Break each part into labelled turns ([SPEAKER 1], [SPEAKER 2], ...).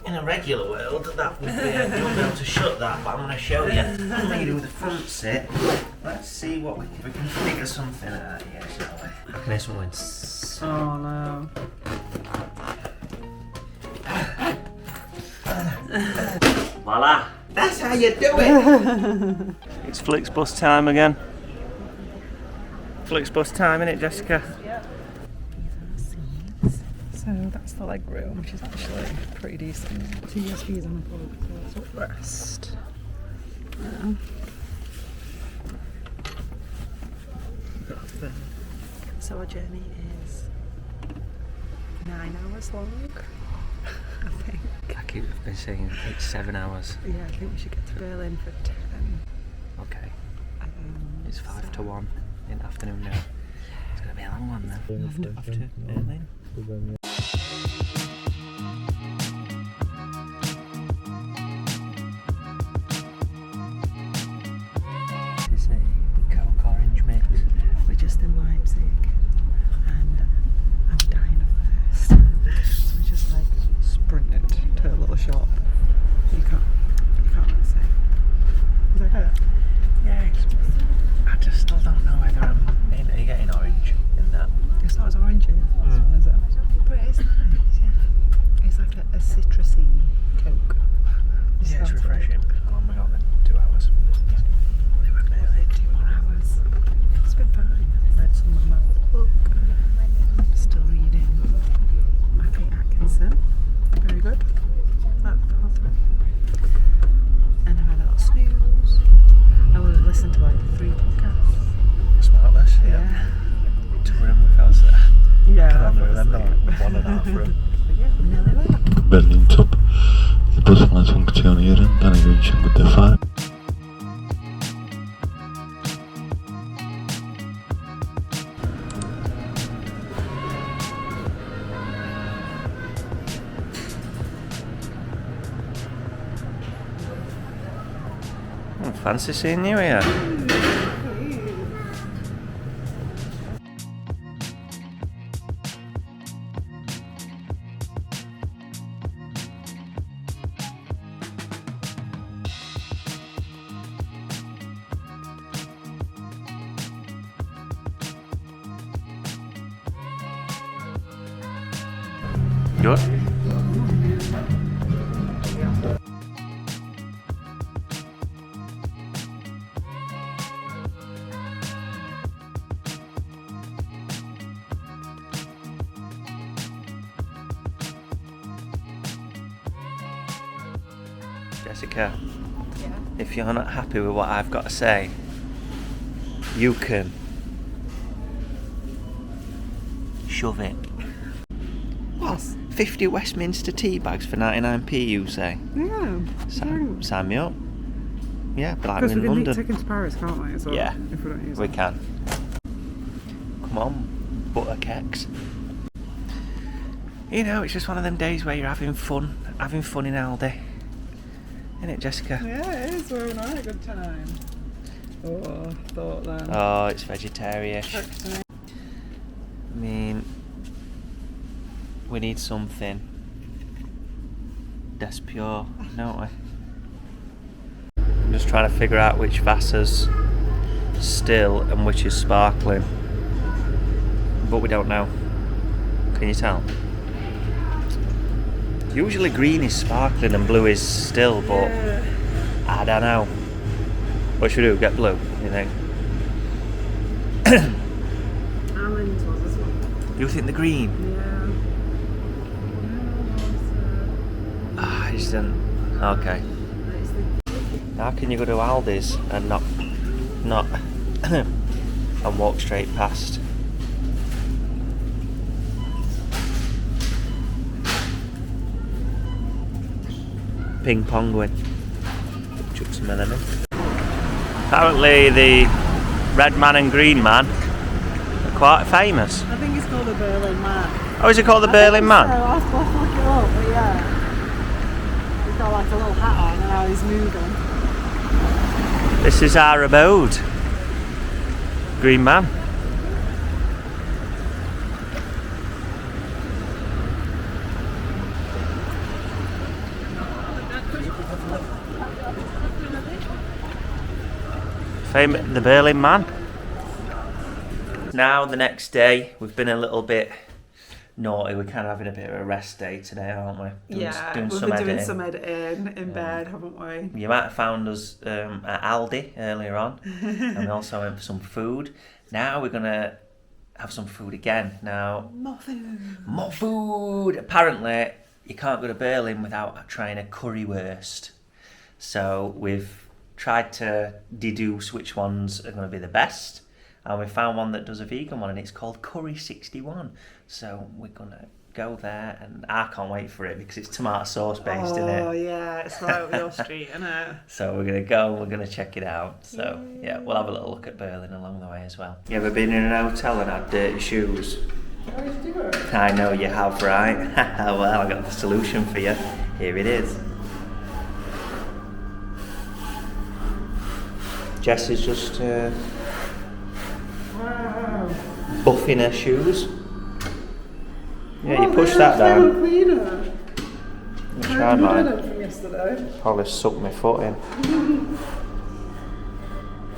[SPEAKER 1] In a regular world, that would be you'll be able to shut that, but I'm going to show you what you do with the front sit. Let's see what we can figure something out here, shall we? I can hear someone.
[SPEAKER 2] Oh no.
[SPEAKER 1] Voila! That's how you do it! It's flixbus time again. Flixbus time, innit, Jessica?
[SPEAKER 2] Yep. So that's the leg room, which is actually pretty decent. 2 USBs on the plug, so let's rest. So our journey is 9 hours long, I think.
[SPEAKER 1] I've been saying it's 7 hours.
[SPEAKER 2] Yeah, I think we should get to Berlin for 10.
[SPEAKER 1] Okay. It's 5 to 1 in the afternoon now. It's going to be a long one then. After Berlin. This is a Coke orange mix.
[SPEAKER 2] We're just in Leipzig and I'm dying of thirst. So we just like sprinted to a little shop. You can't really say. Is that good?
[SPEAKER 1] Yeah, I just still don't know whether I'm into getting orange in that.
[SPEAKER 2] It's not as orange as this one, is it? But it's nice, yeah. It's like a citrusy Coke.
[SPEAKER 1] Yeah, it's refreshing. How long have we got then? 2 hours?
[SPEAKER 2] They were barely 2 more hours. It's been fine. I've read some of my book. Still reading Mackie Atkinson. Very good. That's positive. And I've had a little snooze. I will listen to like 3 podcasts.
[SPEAKER 1] Smartless, yeah. 2 of them we fell asleep.
[SPEAKER 2] Yeah.
[SPEAKER 1] I can only remember like 1.5 of them.
[SPEAKER 2] Yeah, we're nearly there.
[SPEAKER 3] Berlin Top. Die Bus ma funktionieren, dann wünsche ich gute Fahrt.
[SPEAKER 1] Fancy seeing you here. Good. Jessica, if you're not happy with what I've got to say, you can shove it. What? 50 Westminster tea bags for 99p, you say?
[SPEAKER 2] Yeah.
[SPEAKER 1] Sign me up. Yeah, but I'm
[SPEAKER 2] Because
[SPEAKER 1] in
[SPEAKER 2] we can
[SPEAKER 1] London.
[SPEAKER 2] take tickets to Paris, can't we? So
[SPEAKER 1] Yeah,
[SPEAKER 2] if we don't use
[SPEAKER 1] we
[SPEAKER 2] it.
[SPEAKER 1] can. Come on, butter keks. You know, it's just one of them days where you're having fun in Aldi. Isn't it, Jessica?
[SPEAKER 2] Yeah, it is. We're having a good time. Oh, thought then.
[SPEAKER 1] Oh, it's vegetarian-ish.
[SPEAKER 2] Actually.
[SPEAKER 1] I mean, we need something that's pure, don't we? I'm just trying to figure out which Vassa's still and which is sparkling. But we don't know. Can you tell? Usually green is sparkling and blue is still, but
[SPEAKER 2] Yeah.
[SPEAKER 1] I don't know. What should we do? Get blue, you think?
[SPEAKER 2] Almonds was this one.
[SPEAKER 1] You think the green?
[SPEAKER 2] Yeah.
[SPEAKER 1] Ah, I just didn't. Okay. How can you go to Aldi's and not and walk straight past? Ping pong win. Chuck some in. Apparently the red man and green man are quite famous.
[SPEAKER 2] I think it's called the Berlin Man.
[SPEAKER 1] Oh, is it called the Berlin Man?
[SPEAKER 2] I'll have to look it up, but yeah. He's got like a little hat on and now he's moving.
[SPEAKER 1] This is our abode. Green man. The Berlin man. Now the next day, we've been a little bit naughty. We're kind of having a bit of a rest day today, aren't we?
[SPEAKER 2] We've been doing some editing in bed, haven't we?
[SPEAKER 1] You might have found us at Aldi earlier on, and we also went for some food. Now we're gonna have some food again. Now, more food. Apparently, you can't go to Berlin without trying a currywurst. So we've tried to deduce which ones are going to be the best, and we found one that does a vegan one, and it's called Curry 61. So we're going to go there, and I can't wait for it because it's tomato sauce based, isn't it?
[SPEAKER 2] Oh yeah, it's right up your street, isn't it?
[SPEAKER 1] So we're going to go and we're going to check it out. So yeah, we'll have a little look at Berlin along the way as well. You ever been in an hotel and had dirty shoes? I know you have, right? Well, I got the solution for you. Here it is. Jess is just buffing her shoes. Yeah, you push that down. You try mine. Probably sucked my foot in.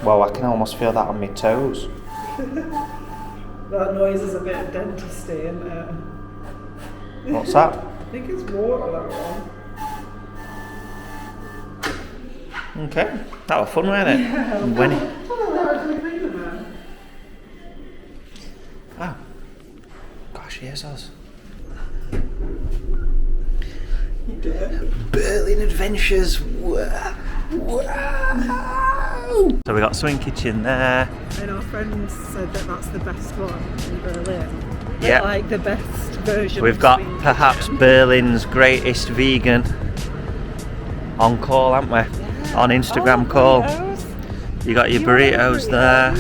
[SPEAKER 1] Well, I can almost feel that on my toes.
[SPEAKER 2] That noise is a bit of dentistry, isn't it?
[SPEAKER 1] What's that?
[SPEAKER 2] I think it's water, that one.
[SPEAKER 1] Okay, that was fun, wasn't it?
[SPEAKER 2] Yeah.
[SPEAKER 1] When it... Oh, gosh, here's us. Berlin Adventures. Wow. So we got Swing Kitchen there.
[SPEAKER 2] And our friends said that that's the best one in Berlin.
[SPEAKER 1] Yeah.
[SPEAKER 2] Like the best version.
[SPEAKER 1] We've
[SPEAKER 2] of
[SPEAKER 1] got
[SPEAKER 2] Swing
[SPEAKER 1] perhaps
[SPEAKER 2] Kitchen.
[SPEAKER 1] Berlin's greatest vegan on call, haven't we? On Instagram call.
[SPEAKER 2] Burritos.
[SPEAKER 1] You got your burritos there.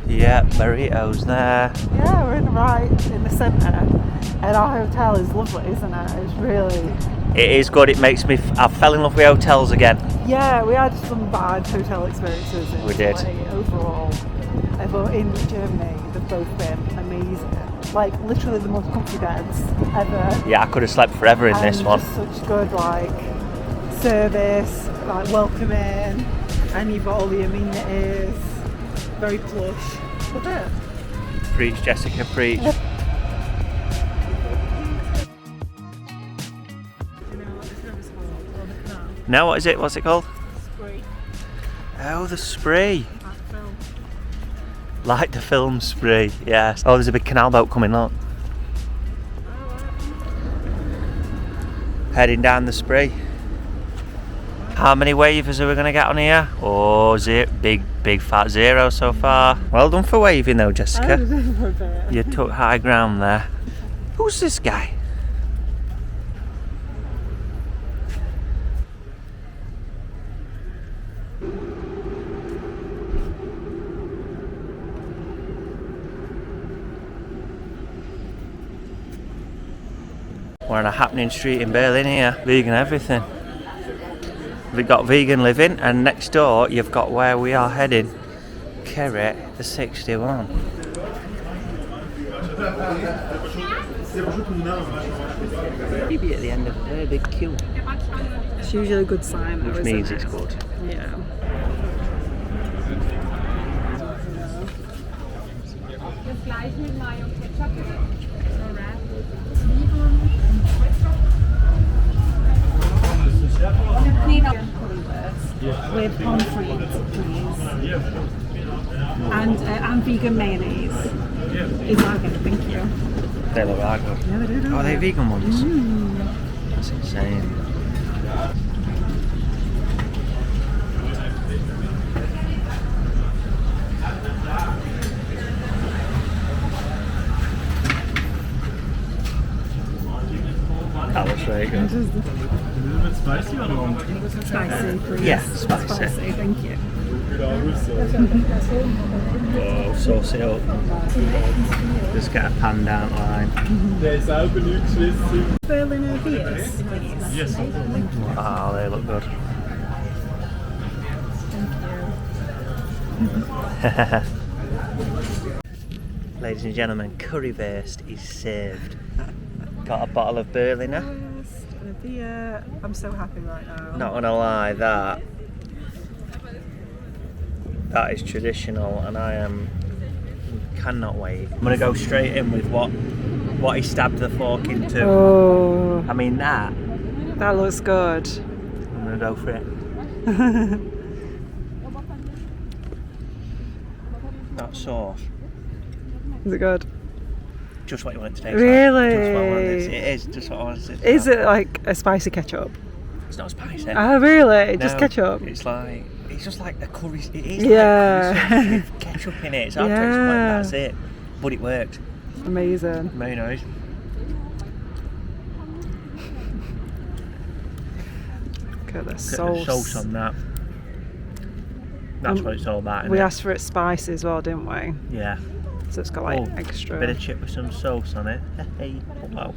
[SPEAKER 1] Yeah, burritos there.
[SPEAKER 2] Yeah, we're right in the centre. And our hotel is lovely, isn't it? It's really...
[SPEAKER 1] It is good. It makes me... I fell in love with hotels again.
[SPEAKER 2] Yeah, we had some bad hotel experiences in
[SPEAKER 1] We did.
[SPEAKER 2] Italy overall. But in Germany, they've both been amazing. Like, literally the most comfy beds ever.
[SPEAKER 1] Yeah, I could have slept forever in this one.
[SPEAKER 2] Just such good, like, service, like, welcoming. And you've got all the amenities. Very plush. Love it.
[SPEAKER 1] Preach, Jessica, preach. No, what is it? What's it called?
[SPEAKER 2] Spree.
[SPEAKER 1] Oh, the Spree.
[SPEAKER 2] Like the film.
[SPEAKER 1] Like the film Spree, yes. Oh, there's a big canal boat coming, look. Heading down the Spree. How many wavers are we going to get on here? Oh, big fat 0 so far. Well done for waving though, Jessica. You took high ground there. Who's this guy? We're on a happening street in Berlin here. Vegan everything. We've got vegan living, and next door you've got where we are heading. Curry the 61. Maybe at the end of a very big queue.
[SPEAKER 2] It's usually a good sign, though,
[SPEAKER 1] Which means it's good.
[SPEAKER 2] Yeah. With pommes frites, please. And vegan mayonnaise. Is that good? Thank you.
[SPEAKER 1] They look like good.
[SPEAKER 2] Yeah, they do.
[SPEAKER 1] Oh, are they vegan ones? That's insane. That looks very good.
[SPEAKER 3] Spicy or not?
[SPEAKER 2] Spicy, please.
[SPEAKER 1] Yeah, spicy.
[SPEAKER 2] Spicy, thank you.
[SPEAKER 1] Oh, sauce it up. Just get a pan down line.
[SPEAKER 3] Der ist auch genügend Schwissen.
[SPEAKER 2] Berliner beers, please.
[SPEAKER 3] Yes.
[SPEAKER 1] Oh, they look good.
[SPEAKER 2] Thank you.
[SPEAKER 1] Ladies and gentlemen, currywurst is served. Got a bottle of Berliner.
[SPEAKER 2] And a beer. I'm so happy right now.
[SPEAKER 1] Not gonna lie, that That is traditional, and I cannot wait. I'm gonna go straight in with what he stabbed the fork into.
[SPEAKER 2] Oh,
[SPEAKER 1] I mean that
[SPEAKER 2] looks good.
[SPEAKER 1] I'm gonna go for it. That sauce,
[SPEAKER 2] Is it good?
[SPEAKER 1] just what you want it to taste
[SPEAKER 2] Really?
[SPEAKER 1] like. Just what I want it. It is just what I want it to taste
[SPEAKER 2] Is
[SPEAKER 1] like.
[SPEAKER 2] it like a spicy ketchup?
[SPEAKER 1] It's not spicy.
[SPEAKER 2] Oh, really? Just
[SPEAKER 1] No,
[SPEAKER 2] ketchup?
[SPEAKER 1] It's just like a curry. It is
[SPEAKER 2] Yeah.
[SPEAKER 1] like curry sauce with ketchup in it. It's hard to explain.
[SPEAKER 2] Yeah.
[SPEAKER 1] That's it. But it worked.
[SPEAKER 2] Amazing.
[SPEAKER 1] Very nice.
[SPEAKER 2] Look at the
[SPEAKER 1] Get the
[SPEAKER 2] sauce.
[SPEAKER 1] sauce on that. That's what it's all about.
[SPEAKER 2] We
[SPEAKER 1] Innit?
[SPEAKER 2] asked for it spicy as well, didn't we?
[SPEAKER 1] Yeah.
[SPEAKER 2] So it's got like
[SPEAKER 1] Oh,
[SPEAKER 2] extra.
[SPEAKER 1] A bit of chip with some sauce on it. Hey, wow.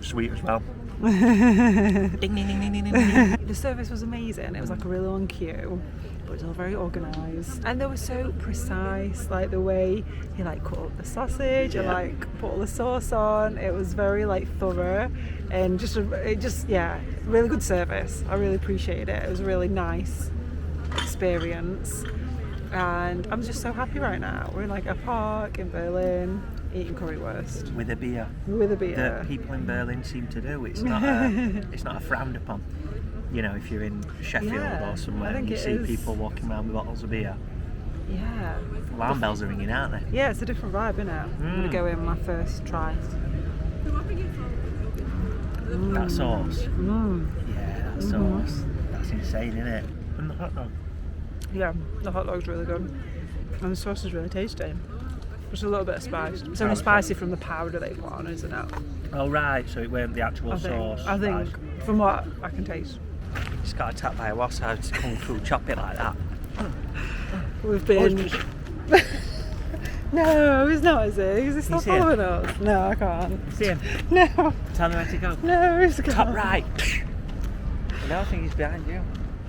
[SPEAKER 1] Sweet as well. Ding, ding, ding, ding, ding, ding.
[SPEAKER 2] The service was amazing. It was like a really long queue, but it was all very organised, and they were so precise. Like the way he like cut up the sausage and
[SPEAKER 1] Yeah.
[SPEAKER 2] like put all the sauce on. It was very like thorough, and really good service. I really appreciated it. It was a really nice experience, and I'm just so happy right now. We're in like a park in Berlin, eating currywurst
[SPEAKER 1] With a beer.
[SPEAKER 2] with a beer.
[SPEAKER 1] That people in Berlin seem to do. It's not it's not a frowned upon. You know, if you're in Sheffield
[SPEAKER 2] Yeah,
[SPEAKER 1] or
[SPEAKER 2] I
[SPEAKER 1] somewhere
[SPEAKER 2] think
[SPEAKER 1] and you
[SPEAKER 2] it
[SPEAKER 1] see
[SPEAKER 2] is.
[SPEAKER 1] people walking around with bottles of beer,
[SPEAKER 2] Yeah.
[SPEAKER 1] alarm bells are ringing, aren't they?
[SPEAKER 2] Yeah, it's a different vibe, isn't it? I'm gonna go in my first try.
[SPEAKER 1] That sauce.
[SPEAKER 2] Mm.
[SPEAKER 1] Yeah, that sauce. That's insane, isn't it? And the hot dog.
[SPEAKER 2] Yeah, the hot dog's really good, and the sauce is really tasty. Just a little bit of spice. It's only spicy from the powder they put on, isn't it?
[SPEAKER 1] Oh right, so it weren't the actual sauce.
[SPEAKER 2] I think,
[SPEAKER 1] Right.
[SPEAKER 2] from what I can taste,
[SPEAKER 1] Just got attacked by a wasp. How to kung fu chop it like that?
[SPEAKER 2] we've
[SPEAKER 1] Oh,
[SPEAKER 2] been.
[SPEAKER 1] it's just-
[SPEAKER 2] No, he's not, is he? Is he still
[SPEAKER 1] He's here.
[SPEAKER 2] following us? No, I can't.
[SPEAKER 1] See him?
[SPEAKER 2] No,
[SPEAKER 1] Tell me where to go.
[SPEAKER 2] no, he's gone.
[SPEAKER 1] Top right. No, I think he's behind you.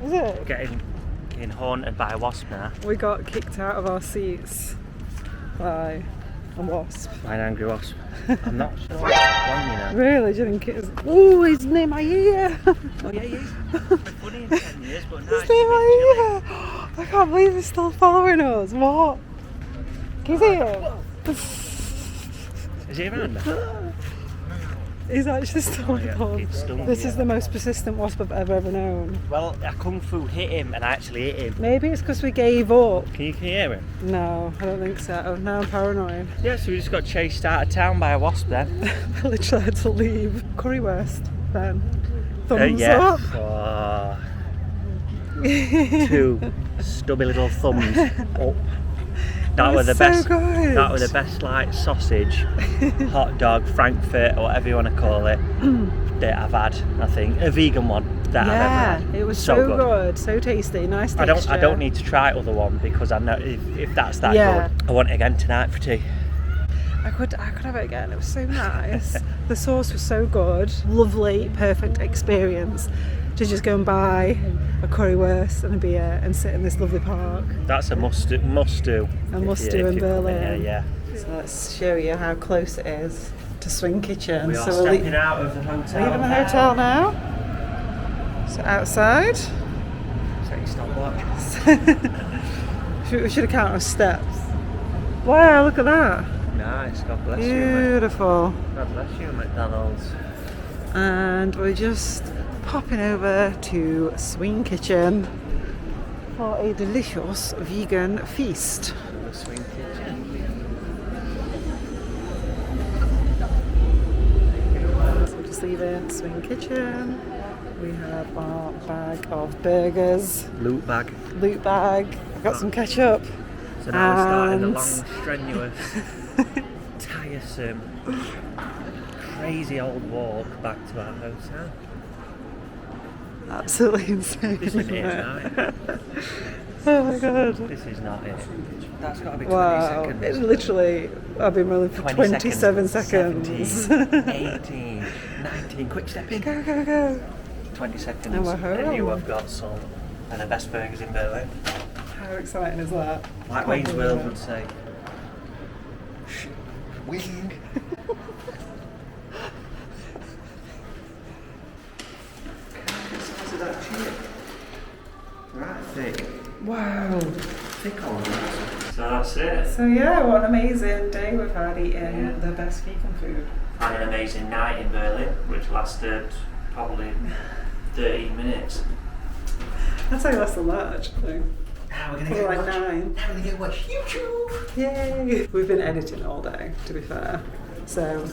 [SPEAKER 2] Is it?
[SPEAKER 1] Getting haunted by a wasp now.
[SPEAKER 2] We got kicked out of our seats by a wasp.
[SPEAKER 1] By an angry wasp. I'm not sure what's wrong, you know.
[SPEAKER 2] Really? Do you think it's... Oh, he's near my ear!
[SPEAKER 1] Oh yeah, he is. Funny in 10 years, but now
[SPEAKER 2] He's near my ear! I can't believe he's still following us. What? Can you see him?
[SPEAKER 1] Is he around there?
[SPEAKER 2] He's actually still
[SPEAKER 1] yeah,
[SPEAKER 2] on.
[SPEAKER 1] it's stung,
[SPEAKER 2] This is
[SPEAKER 1] yeah.
[SPEAKER 2] the most persistent wasp I've ever known.
[SPEAKER 1] Well, a kung fu hit him and I actually hit him.
[SPEAKER 2] Maybe it's because we gave up.
[SPEAKER 1] Can you hear him?
[SPEAKER 2] No, I don't think so. Now I'm paranoid.
[SPEAKER 1] Yeah, so we just got chased out of town by a wasp then.
[SPEAKER 2] I literally had to leave. Currywurst, then. Thumbs
[SPEAKER 1] Yeah.
[SPEAKER 2] up.
[SPEAKER 1] Oh, 2 stubby little thumbs up. That were the
[SPEAKER 2] so
[SPEAKER 1] best.
[SPEAKER 2] good.
[SPEAKER 1] That were the best, like sausage, hot dog, Frankfurt, or whatever you want to call it, that I've had. I think a vegan one that I've ever
[SPEAKER 2] Yeah,
[SPEAKER 1] had.
[SPEAKER 2] it was so good, so tasty, nice texture.
[SPEAKER 1] I don't need to try other one because I know if that's that
[SPEAKER 2] Yeah.
[SPEAKER 1] good, I want it again tonight for tea.
[SPEAKER 2] I could have it again. It was so nice. The sauce was so good. Lovely, perfect experience to just go and buy a currywurst and a beer and sit in this lovely park.
[SPEAKER 1] That's a must do.
[SPEAKER 2] A must do in Berlin.
[SPEAKER 1] Yeah.
[SPEAKER 2] So let's show you how close it is to Swing Kitchen.
[SPEAKER 1] We are
[SPEAKER 2] so we're
[SPEAKER 1] stepping out of the hotel.
[SPEAKER 2] leaving the hotel now. So outside.
[SPEAKER 1] Set your stopwatch.
[SPEAKER 2] We should have counted our steps. Wow, look at that.
[SPEAKER 1] Nice. God bless you.
[SPEAKER 2] Beautiful.
[SPEAKER 1] God bless you, McDonald's.
[SPEAKER 2] And we're just popping over to Swing Kitchen for a delicious vegan feast.
[SPEAKER 1] The Swing Kitchen.
[SPEAKER 2] So we're just leaving Swing Kitchen. We have our bag of burgers,
[SPEAKER 1] Loot bag.
[SPEAKER 2] loot bag. I've got some ketchup.
[SPEAKER 1] So now we're starting the
[SPEAKER 2] And-
[SPEAKER 1] long, strenuous, tiresome, crazy old walk back to our hotel.
[SPEAKER 2] Absolutely insane.
[SPEAKER 1] This isn't it, right?
[SPEAKER 2] Oh my god.
[SPEAKER 1] This is not it. That's got to be 20
[SPEAKER 2] Wow.
[SPEAKER 1] seconds.
[SPEAKER 2] It literally, I've been rolling for 27 seconds.
[SPEAKER 1] 17, 18, 19, quick step in.
[SPEAKER 2] Go, go, go.
[SPEAKER 1] 20 seconds.
[SPEAKER 2] And we're home.
[SPEAKER 1] you have got some and the best burgers in Berlin.
[SPEAKER 2] How exciting is that?
[SPEAKER 1] Like Wayne's World would say. Wing. thick on it. So that's it.
[SPEAKER 2] So yeah, what an amazing day we've had eating the best vegan food.
[SPEAKER 1] Had an amazing night in Berlin, which lasted probably 30 minutes.
[SPEAKER 2] I'd say less than that actually.
[SPEAKER 1] Now we're gonna
[SPEAKER 2] Probably
[SPEAKER 1] go
[SPEAKER 2] like
[SPEAKER 1] watch.
[SPEAKER 2] 9.
[SPEAKER 1] Now we're gonna go watch YouTube.
[SPEAKER 2] Yay! We've been editing all day, to be fair. So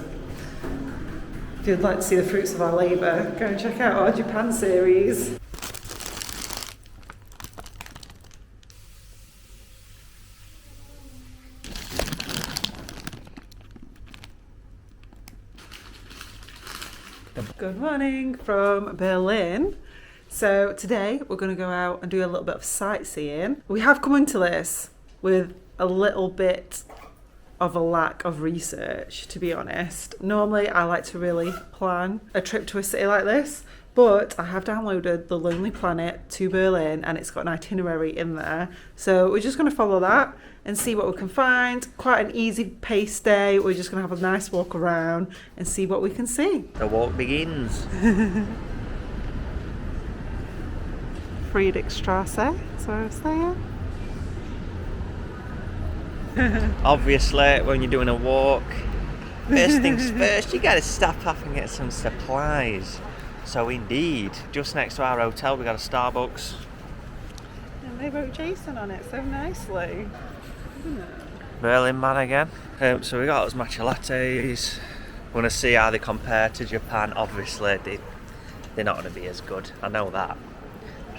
[SPEAKER 2] if you'd like to see the fruits of our labour, go and check out our Japan series. Good morning from Berlin. So today we're going to go out and do a little bit of sightseeing. We have come into this with a little bit of a lack of research, to be honest. Normally I like to really plan a trip to a city like this, but I have downloaded The Lonely Planet to Berlin and it's got an itinerary in there. So we're just going to follow that and see what we can find. Quite an easy paced day. We're just going to have a nice walk around and see what we can see.
[SPEAKER 1] The walk begins.
[SPEAKER 2] Friedrichstrasse, that's where I was saying.
[SPEAKER 1] Obviously, when you're doing a walk, first things first, you gotta stop off and get some supplies. So indeed, just next to our hotel, we got a Starbucks.
[SPEAKER 2] And they wrote Jason on it so nicely.
[SPEAKER 1] Berlin man again. So we got those matcha lattes. Want to see how they compare to Japan. Obviously, they're not going to be as good. I know that.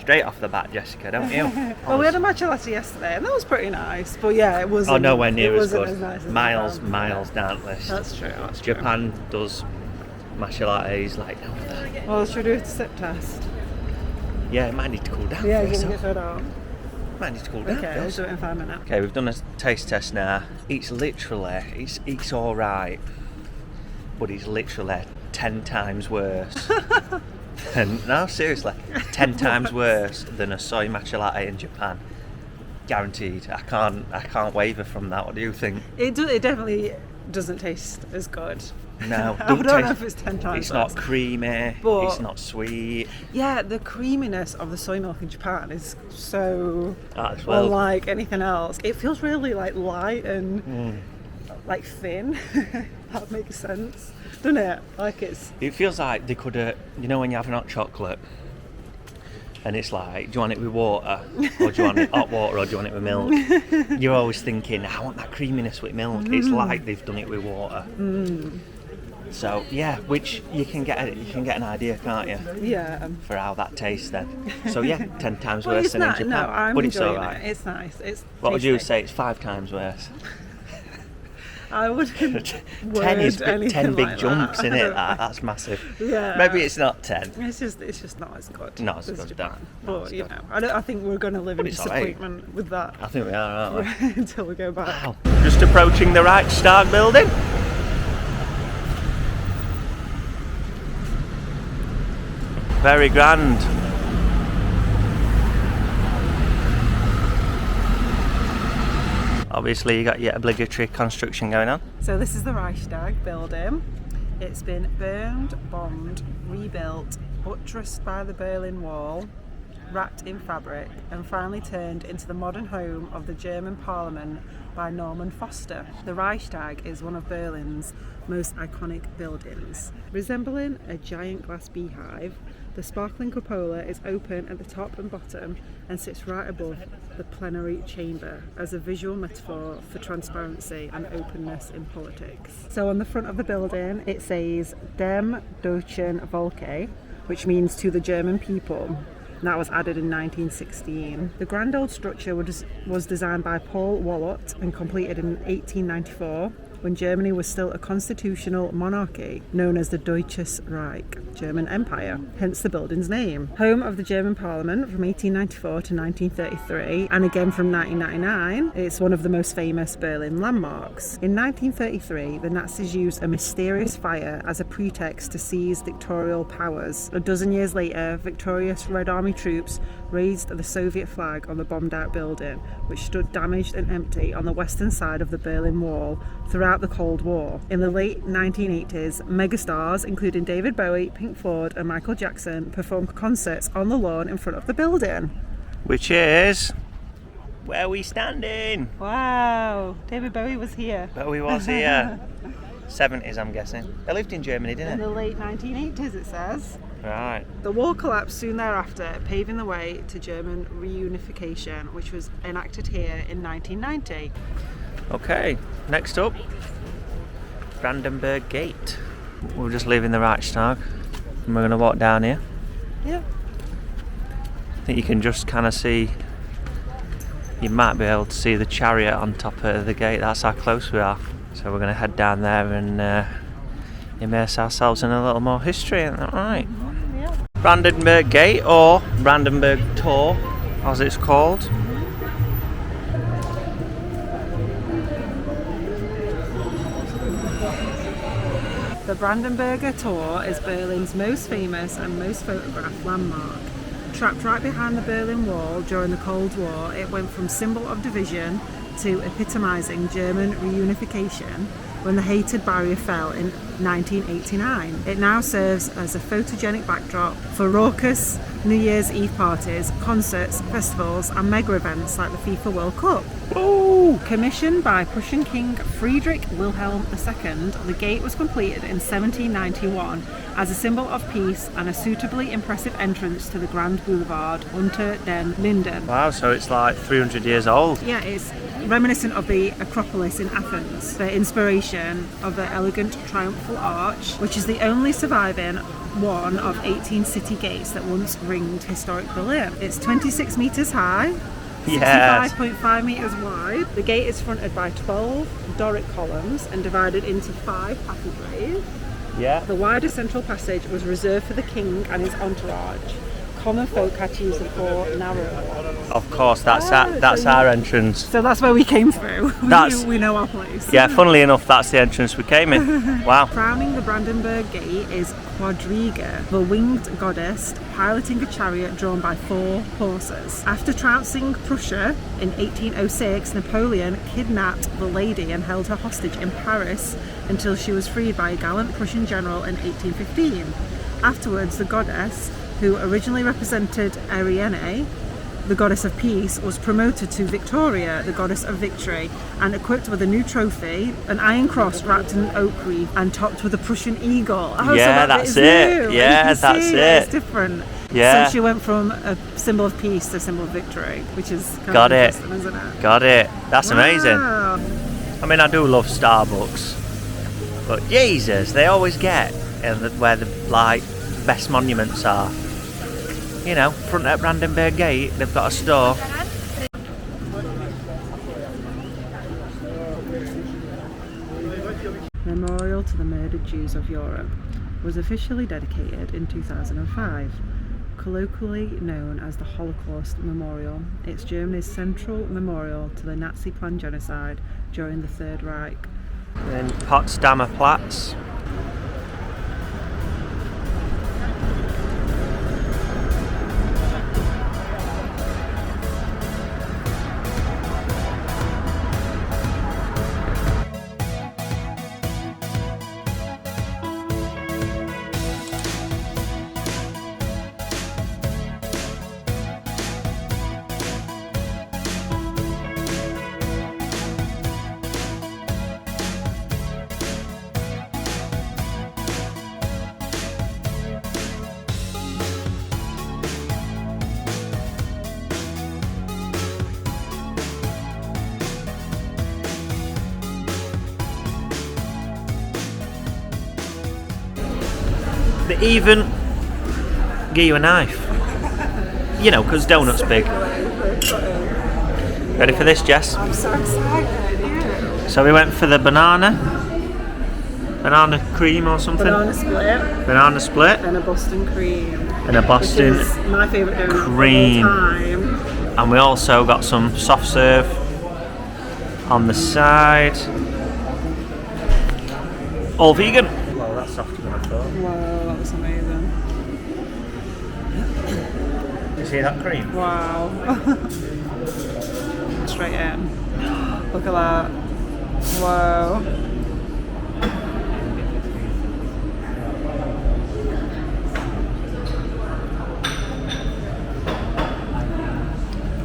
[SPEAKER 1] Straight off the bat, Jessica, don't you?
[SPEAKER 2] Well, we had a matcha latte yesterday, and that was pretty nice. But yeah, it wasn't.
[SPEAKER 1] Oh, nowhere near as good.
[SPEAKER 2] As nice as
[SPEAKER 1] miles down the list.
[SPEAKER 2] That's true. That's true.
[SPEAKER 1] Japan does matcha lattes like no other.
[SPEAKER 2] Well, should we do a sip test?
[SPEAKER 1] Yeah, it might need to cool down.
[SPEAKER 2] Yeah,
[SPEAKER 1] first,
[SPEAKER 2] you're gonna get it out.
[SPEAKER 1] Might need to cool down.
[SPEAKER 2] Okay, we'll
[SPEAKER 1] first.
[SPEAKER 2] do it in 5 minutes.
[SPEAKER 1] Okay, we've done a taste test now. It's literally, it's all right, but it's literally 10 times worse. No, seriously, 10 times worse than a soy matcha latte in Japan. Guaranteed. I can't waver from that. What do you think?
[SPEAKER 2] It definitely doesn't taste as good.
[SPEAKER 1] No,
[SPEAKER 2] I don't know if it's 10 times
[SPEAKER 1] It's not
[SPEAKER 2] worse.
[SPEAKER 1] creamy.
[SPEAKER 2] But
[SPEAKER 1] it's not sweet.
[SPEAKER 2] Yeah, the creaminess of the soy milk in Japan is so
[SPEAKER 1] Well,
[SPEAKER 2] unlike anything else. It feels really like light and like thin. That makes sense, doesn't it? Like
[SPEAKER 1] It feels like they could have, you know, when you have an hot chocolate and it's like, do you want it with water or do you want it hot water or do you want it with milk? You're always thinking, I want that creaminess with milk. It's like they've done it with water. So yeah, which you can get an idea, can't you?
[SPEAKER 2] Yeah.
[SPEAKER 1] For how that tastes then. So yeah, 10 times
[SPEAKER 2] Well,
[SPEAKER 1] worse
[SPEAKER 2] it's
[SPEAKER 1] than in
[SPEAKER 2] not,
[SPEAKER 1] Japan.
[SPEAKER 2] no, I'm
[SPEAKER 1] but it's
[SPEAKER 2] enjoying
[SPEAKER 1] alright.
[SPEAKER 2] it. It's nice. It's
[SPEAKER 1] What would you
[SPEAKER 2] tasty.
[SPEAKER 1] say? It's 5 times worse.
[SPEAKER 2] I wouldn't
[SPEAKER 1] 10 is
[SPEAKER 2] anything
[SPEAKER 1] 10 big
[SPEAKER 2] like
[SPEAKER 1] jumps
[SPEAKER 2] that.
[SPEAKER 1] in it. That's massive.
[SPEAKER 2] Yeah.
[SPEAKER 1] Maybe it's not 10.
[SPEAKER 2] It's just not as good.
[SPEAKER 1] Not as good,
[SPEAKER 2] Japan.
[SPEAKER 1] no. Not
[SPEAKER 2] But
[SPEAKER 1] as
[SPEAKER 2] you
[SPEAKER 1] good.
[SPEAKER 2] know, I think we're going to live in
[SPEAKER 1] it's alright.
[SPEAKER 2] disappointment with that
[SPEAKER 1] I think we are, aren't we?
[SPEAKER 2] until we go back.
[SPEAKER 1] Wow. Just approaching the Reichstag building. Very grand. Obviously you got your obligatory construction going on.
[SPEAKER 2] So this is the Reichstag building. It's been burned, bombed, rebuilt, buttressed by the Berlin Wall, wrapped in fabric, and finally turned into the modern home of the German Parliament by Norman Foster. The Reichstag is one of Berlin's most iconic buildings. Resembling a giant glass beehive, the sparkling cupola is open at the top and bottom and sits right above the plenary chamber as a visual metaphor for transparency and openness in politics. So on the front of the building it says Dem Deutschen Volke, which means to the German people. And that was added in 1916. The grand old structure was designed by Paul Wallot and completed in 1894 when Germany was still a constitutional monarchy known as the Deutsches Reich, German Empire, hence the building's name. Home of the German Parliament from 1894 to 1933 and again from 1999, it's one of the most famous Berlin landmarks. In 1933, the Nazis used a mysterious fire as a pretext to seize dictatorial powers. A dozen years later, victorious Red Army troops raised the Soviet flag on the bombed out building, which stood damaged and empty on the western side of the Berlin Wall throughout the Cold War. In the late 1980s, megastars including David Bowie, Pink Floyd and Michael Jackson performed concerts on the lawn in front of the building.
[SPEAKER 1] Which is Where are we standing?
[SPEAKER 2] Wow, David Bowie was here.
[SPEAKER 1] Bowie was here. 70s, I'm guessing. They lived in Germany,
[SPEAKER 2] In
[SPEAKER 1] didn't
[SPEAKER 2] the late 1980s, it says.
[SPEAKER 1] they? Right.
[SPEAKER 2] The wall collapsed soon thereafter, paving the way to German reunification, which was enacted here in 1990.
[SPEAKER 1] Okay, next up, Brammibals Gate. We're just leaving the Reichstag and we're going to walk down here.
[SPEAKER 2] Yeah.
[SPEAKER 1] I think you can just kind of see, you might be able to see the chariot on top of the gate. That's how close we are. So we're going to head down there and immerse ourselves in a little more history, isn't that right?
[SPEAKER 2] Yeah.
[SPEAKER 1] Barandenburg Gate, or Brammibals Tor as it's called.
[SPEAKER 2] The Brandenburger Tor is Berlin's most famous and most photographed landmark. Trapped right behind the Berlin Wall during the Cold War, it went from symbol of division to epitomising German reunification when the hated barrier fell in 1989. It now serves as a photogenic backdrop for raucous New Year's Eve parties, concerts, festivals and mega events like the FIFA World Cup.
[SPEAKER 1] Ooh.
[SPEAKER 2] Commissioned by Prussian King Friedrich Wilhelm II, the gate was completed in 1791 as a symbol of peace and a suitably impressive entrance to the Grand Boulevard Unter den Linden.
[SPEAKER 1] Wow, so it's like 300 years old.
[SPEAKER 2] Yeah, it's reminiscent of the Acropolis in Athens, the inspiration of the elegant triumphal arch, which is the only surviving one of 18 city gates that once ringed historic Berlin. It's 26 metres high,
[SPEAKER 1] Yes.
[SPEAKER 2] 65.5 metres wide. The gate is fronted by 12 Doric columns and divided into 5 passageways.
[SPEAKER 1] Yeah.
[SPEAKER 2] The wider central passage was reserved for the king and his entourage. Common folk had to use the 4 narrow ones.
[SPEAKER 1] Of course, that's
[SPEAKER 2] so
[SPEAKER 1] our entrance.
[SPEAKER 2] So that's where we came through. We know our place.
[SPEAKER 1] Yeah, funnily enough, that's the entrance we came in. Wow.
[SPEAKER 2] Crowning the Brandenburg Gate is Quadriga, the winged goddess piloting a chariot drawn by 4 horses. After trouncing Prussia in 1806, Napoleon kidnapped the lady and held her hostage in Paris until she was freed by a gallant Prussian general in 1815. Afterwards, the goddess, who originally represented Ariane, the goddess of peace, was promoted to Victoria, the goddess of victory, and equipped with a new trophy, an iron cross wrapped in an oak wreath and topped with a Prussian eagle. Oh,
[SPEAKER 1] Yeah,
[SPEAKER 2] so
[SPEAKER 1] that's
[SPEAKER 2] is
[SPEAKER 1] it.
[SPEAKER 2] new.
[SPEAKER 1] Yeah,
[SPEAKER 2] You can
[SPEAKER 1] that's
[SPEAKER 2] see
[SPEAKER 1] it.
[SPEAKER 2] It's different.
[SPEAKER 1] Yeah.
[SPEAKER 2] So she went from a symbol of peace to a symbol of victory, which is kind
[SPEAKER 1] Got
[SPEAKER 2] of
[SPEAKER 1] it.
[SPEAKER 2] interesting, isn't it?
[SPEAKER 1] Got it. That's amazing.
[SPEAKER 2] Wow.
[SPEAKER 1] I mean, I do love Starbucks, but Jesus, they always get where the like best monuments are. You know, front at Brammibals Gate, they've got a store.
[SPEAKER 2] Memorial to the Murdered Jews of Europe was officially dedicated in 2005. Colloquially known as the Holocaust Memorial, it's Germany's central memorial to the Nazi-planned genocide during the Third Reich.
[SPEAKER 1] Then Potsdamer Platz. They even give you a knife. You know, because donut's big. Ready for this, Jess?
[SPEAKER 2] I'm so excited. Yeah.
[SPEAKER 1] So we went for the banana cream or something.
[SPEAKER 2] Banana split
[SPEAKER 1] Banana split
[SPEAKER 2] and a Boston cream.
[SPEAKER 1] and a Boston
[SPEAKER 2] Which is my favourite donut
[SPEAKER 1] cream.
[SPEAKER 2] of all time.
[SPEAKER 1] And we also got some soft serve on the side. All vegan. Well, that's softer than I thought.
[SPEAKER 2] Wow, that was amazing.
[SPEAKER 1] You see that cream?
[SPEAKER 2] Wow. Straight in. Look at that. Whoa.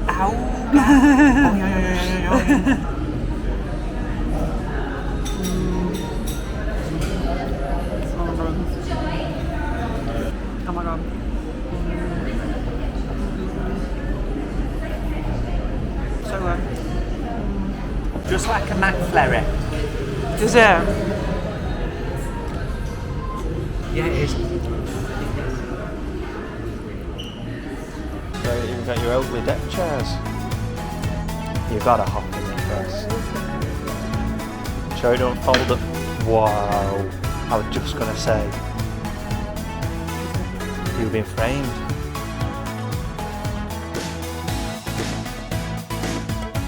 [SPEAKER 1] Ow! Oh, looks like a McFlurry.
[SPEAKER 2] Is it?
[SPEAKER 1] Yeah, it is. So you've got your Oakley deck chairs. You've got to hop in it first. Sure you don't fold up. Wow. I was just going to say. You've been framed.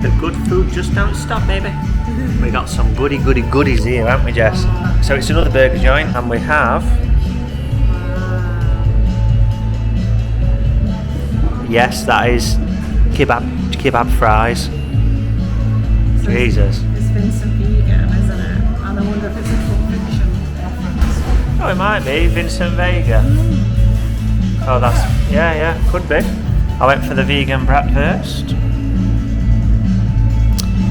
[SPEAKER 1] The good food just don't stop, baby. We got some goodies here, haven't we, Jess? So it's another burger joint, and we have. Yes, that is kebab fries. Jesus.
[SPEAKER 2] It's Vincent Vegan, isn't it? And I wonder if it's a Pulp Fiction reference.
[SPEAKER 1] Oh, it might be Vincent Vega. Oh, that's yeah, could be. I went for the vegan breakfast.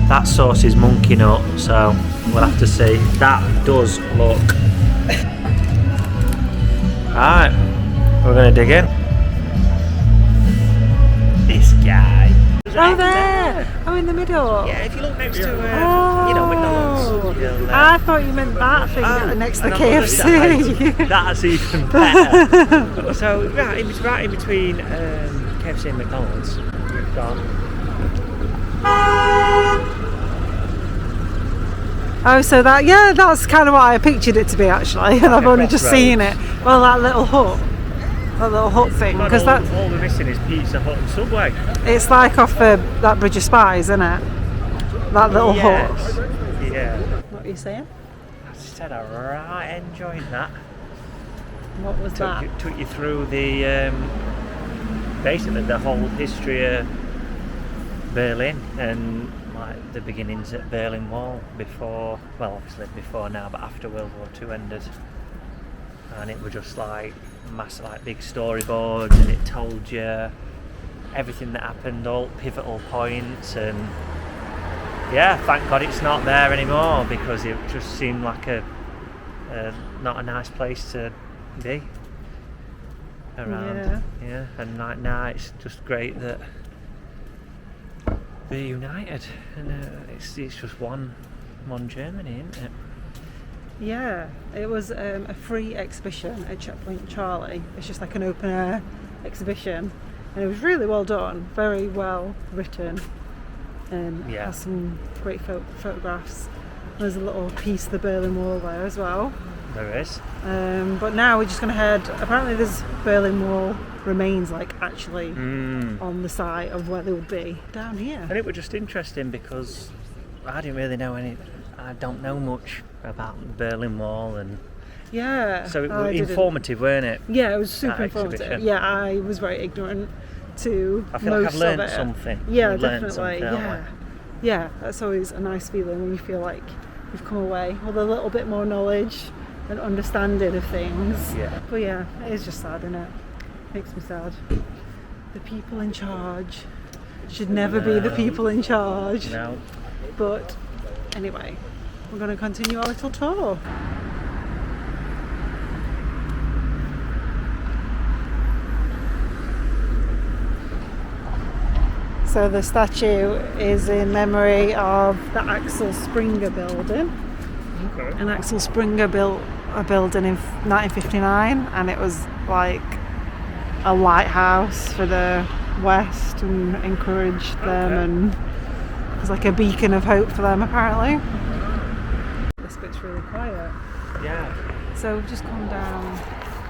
[SPEAKER 1] That sauce is monkey nut, so we'll have to see. That does look. Alright, we're gonna dig in. This guy.
[SPEAKER 2] Oh, there! Oh, in the middle.
[SPEAKER 1] Yeah, if you look next to, McDonald's.
[SPEAKER 2] I thought you meant that thing next to the KFC.
[SPEAKER 1] That's even better. So, right in between KFC and McDonald's, we've got.
[SPEAKER 2] Oh, so that's kind of what I pictured it to be actually, and I've only just seen it. Well, that little hut thing, because
[SPEAKER 1] all we're missing is Pizza Hut and Subway.
[SPEAKER 2] It's like off that Bridge of Spies, isn't it? That little hut.
[SPEAKER 1] Yeah.
[SPEAKER 2] What are you saying?
[SPEAKER 1] I said I right enjoyed that.
[SPEAKER 2] What was that?
[SPEAKER 1] Took you through the basically the whole history of Berlin and like the beginnings at Berlin Wall before, well obviously before now, but after World War II ended, and it was just like massive, like big storyboards, and it told you everything that happened, all pivotal points, and yeah, thank God it's not there anymore because it just seemed like a not a nice place to be around. Yeah, and like now it's just great that they're united, and it's just one Germany, isn't it?
[SPEAKER 2] Yeah, it was a free exhibition at Checkpoint Charlie. It's just like an open air exhibition, and it was really well done, very well written, and has some great photographs. There's a little piece of the Berlin Wall there as well.
[SPEAKER 1] There is.
[SPEAKER 2] But now we're just going to head. Apparently, there's Berlin Wall remains like actually on the site of where they would be down here.
[SPEAKER 1] And it was just interesting because I didn't really know I don't know much about the Berlin Wall, and so it was informative, weren't it?
[SPEAKER 2] Yeah, it was super informative. Yeah, I was very ignorant to
[SPEAKER 1] I feel
[SPEAKER 2] most
[SPEAKER 1] like I've learned
[SPEAKER 2] of it.
[SPEAKER 1] something.
[SPEAKER 2] Yeah, definitely. Yeah, that's always a nice feeling when you feel like you've come away with a little bit more knowledge and understanding of things.
[SPEAKER 1] Yeah.
[SPEAKER 2] But yeah, it is just sad, isn't it? Makes me sad. The people in charge should never be the people in charge.
[SPEAKER 1] No.
[SPEAKER 2] But anyway, we're going to continue our little tour. So the statue is in memory of the Axel Springer building.
[SPEAKER 1] Okay.
[SPEAKER 2] And Axel Springer built a building in 1959, and it was like a lighthouse for the West and encouraged them, and it was like a beacon of hope for them apparently. This bit's really quiet.
[SPEAKER 1] Yeah.
[SPEAKER 2] So we've just come down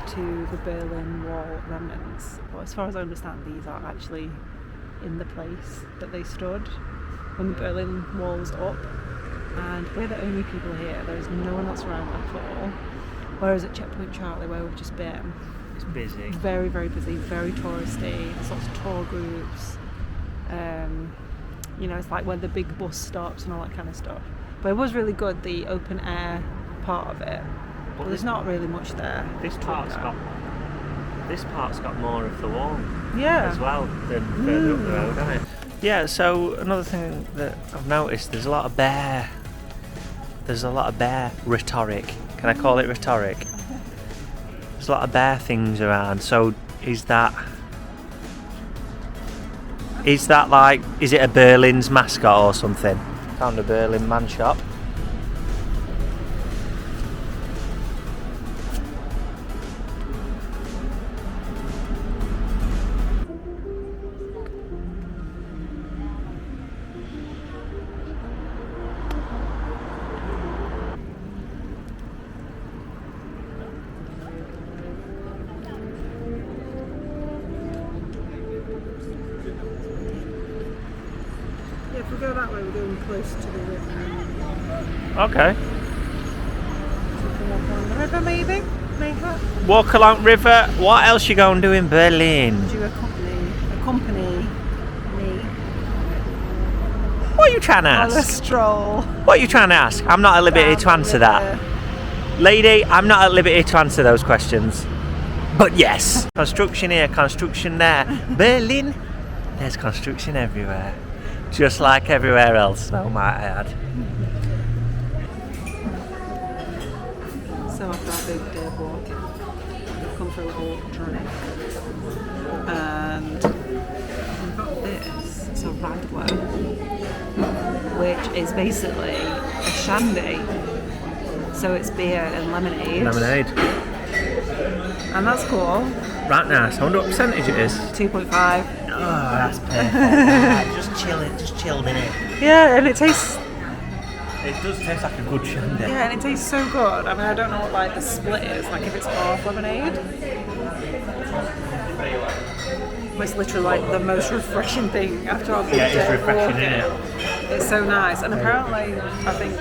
[SPEAKER 2] to the Berlin Wall remnants. But as far as I understand, these are actually in the place that they stood when the Berlin Wall was up, and we're the only people here. There's no one else around at all. Whereas at Checkpoint Charlie, where we've just been,
[SPEAKER 1] It's busy.
[SPEAKER 2] Very, very busy, very touristy. There's lots of tour groups. It's like where the big bus stops and all that kind of stuff. But it was really good, the open air part of it. But there's not really much there.
[SPEAKER 1] This part's got more of the wall as well than further up the road, hasn't it? Yeah. So another thing that I've noticed, there's a lot of bear rhetoric. Can I call it rhetoric? There's a lot of bear things around. So is that like, is it a Berlin's mascot or something? Found a Berlin man shop.
[SPEAKER 2] Yeah, if we go that way, we're going close to the river.
[SPEAKER 1] Okay.
[SPEAKER 2] So we can walk along the river, maybe? Maybe.
[SPEAKER 1] Walk along river. What else you going to do in Berlin?
[SPEAKER 2] Do you accompany me
[SPEAKER 1] What are you trying to
[SPEAKER 2] on a
[SPEAKER 1] ask?
[SPEAKER 2] stroll?
[SPEAKER 1] What are you trying to ask? I'm not at liberty
[SPEAKER 2] down
[SPEAKER 1] to
[SPEAKER 2] the
[SPEAKER 1] answer that.
[SPEAKER 2] river?
[SPEAKER 1] Lady, I'm not at liberty to answer those questions. But yes. Construction here, construction there. Berlin, there's construction everywhere. Just like everywhere else, though, might I add.
[SPEAKER 2] So after our big day of walking, we've come for a little drink. And we've got this. It's a Radler, which is basically a shandy. So it's beer and lemonade.
[SPEAKER 1] Lemonade.
[SPEAKER 2] And that's cool.
[SPEAKER 1] Right, nice. I wonder what percentage it is.
[SPEAKER 2] 2.5.
[SPEAKER 1] Oh, that's perfect. Right, just chilled in it.
[SPEAKER 2] Yeah, and it tastes.
[SPEAKER 1] It does taste like a good shandy.
[SPEAKER 2] Yeah, and it tastes so good. I mean, I don't know what like the split is. Like if it's half lemonade. But it's literally like the most refreshing thing after our big
[SPEAKER 1] Yeah, it's
[SPEAKER 2] day of
[SPEAKER 1] refreshing,
[SPEAKER 2] walking.
[SPEAKER 1] isn't it?
[SPEAKER 2] It's so nice, and apparently, I think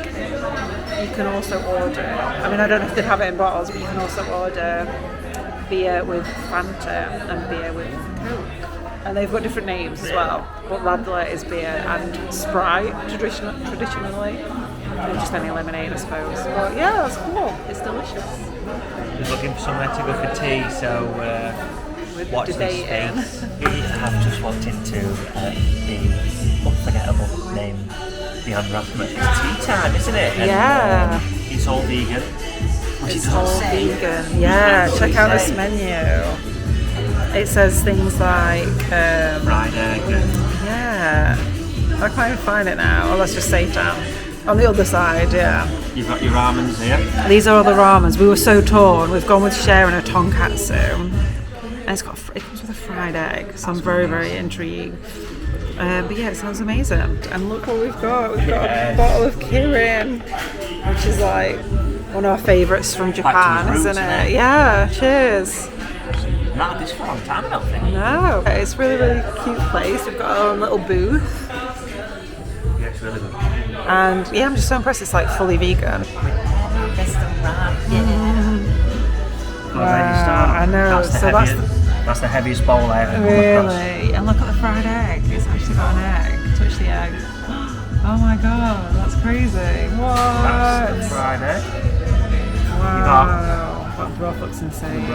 [SPEAKER 2] you can also order. I mean, I don't know if they have it in bottles, but you can also order beer with Fanta and beer with Coke. And they've got different names as well. But Radler is beer and Sprite traditionally. And just any lemonade, I suppose. But yeah, that's cool. It's delicious.
[SPEAKER 1] Just looking for somewhere to go for tea, so watch this
[SPEAKER 2] debating.
[SPEAKER 1] space. I've just walked into the unforgettable name, the Unwrapped. It's tea time, isn't it? And,
[SPEAKER 2] Yeah.
[SPEAKER 1] it's all vegan.
[SPEAKER 2] It's all vegan. Yeah, check out this menu. It says things like
[SPEAKER 1] Fried egg.
[SPEAKER 2] yeah. I can't even find it now. Oh, let's just save down. On the other side, yeah.
[SPEAKER 1] You've got your ramens here.
[SPEAKER 2] These are all the ramens. We were so torn. We've gone with sharing a tonkatsu. And it comes with a fried egg. So I'm very, very intrigued. But yeah, it sounds amazing. And look what we've got. We've got a bottle of Kirin, which is like one of our favourites from Japan,
[SPEAKER 1] roots,
[SPEAKER 2] isn't it? Yeah, cheers.
[SPEAKER 1] Not this for a long time, I don't think.
[SPEAKER 2] No, it's a really, really cute place. We've got our own little booth.
[SPEAKER 1] Yeah, it's really good.
[SPEAKER 2] And yeah, I'm just so impressed it's like fully vegan. I know.
[SPEAKER 1] That's the heaviest bowl I ever come across.
[SPEAKER 2] Really? And look at the fried egg. It's actually got an egg. Touch the egg. Oh my god, that's crazy. What?
[SPEAKER 1] That's the fried egg.
[SPEAKER 2] Wow. That broth looks insane.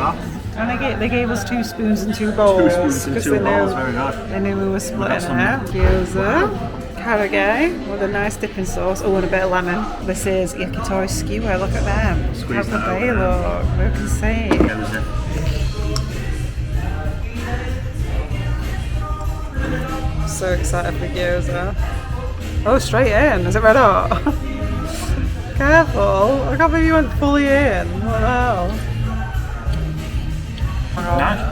[SPEAKER 2] And they gave us 2 spoons and 2 bowls. Because they knew we were splitting it. Gyoza. Karage with a nice dipping sauce. Oh, and a bit of lemon. This is yakitori skewer. Look at them. How good they look. Look insane. So excited for gyoza. Oh, straight in. Is it red hot? Careful. I can't believe you went fully in. What the hell?
[SPEAKER 1] Nice.